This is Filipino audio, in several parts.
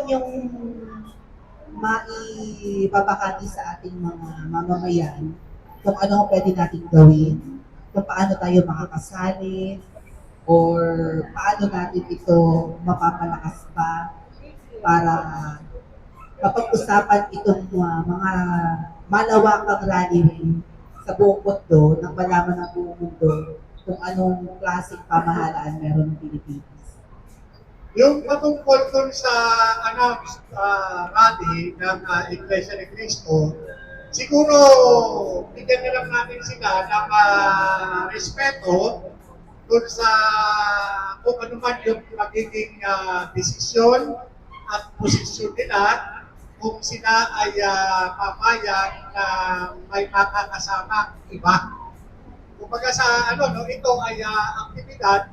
yung maibabahagi sa ating mga mamamayan kung ano ang pwede nating gawin, kung paano tayo makakasali, or paano natin ito mapapalakas pa para mapag-usapan itong mga malawakang rally rin sa buong mundo nang malaman ng buong mundo kung anong klaseng pamahalaan meron ng Pilipinas. Yung patungkol dun sa rally ng Iglesia ni Cristo, siguro bigyan na lang natin sila ng respeto dun sa kung ano man yung magiging desisyon at posisyon nila kung sila ay papayag na may makakasama iba. Kumbaga sa ito ay aktibidad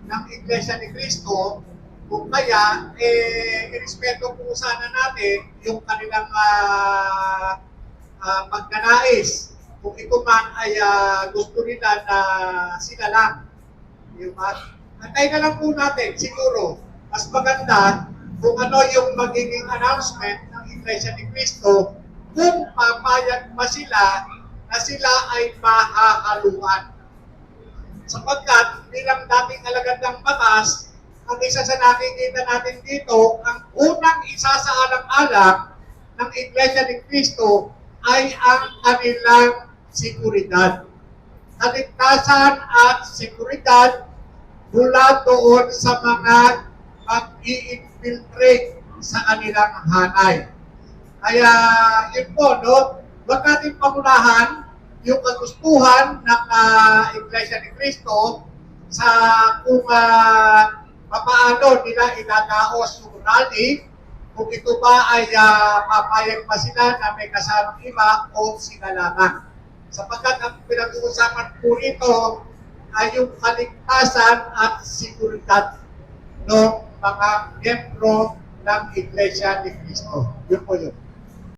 ng Iglesia ni Cristo, kung kaya, irespeto po sana natin yung kanilang pagnanais. Kung ito man ay gusto nila na sila lang. Diba? Antay na lang po natin, siguro, mas maganda kung ano yung magiging announcement ng Iglesia ni Cristo kung papayag pa sila na sila ay mahahaluan. Sapagkat bilang dating alagad ng batas, ang isa sa nakikita natin dito, ang unang isasaalang-alang ng Iglesia ni Cristo ay ang kanilang seguridad. Kaligtasan at seguridad mula doon sa mga mag-i-infiltrate sa kanilang hanay. Kaya yun po, no? Huwag natin pamunahan yung kagustuhan ng Iglesia ni Cristo sa kung papaano nila idadaos yung rally, kung ito ba ay papayag pa sila na may kasamang iba o sila lamang. Sapagkat ang pinag-uusapan po rito ay yung kaligtasan at seguridad ng mga miyembro ng Iglesia ni Cristo. Yun po yun.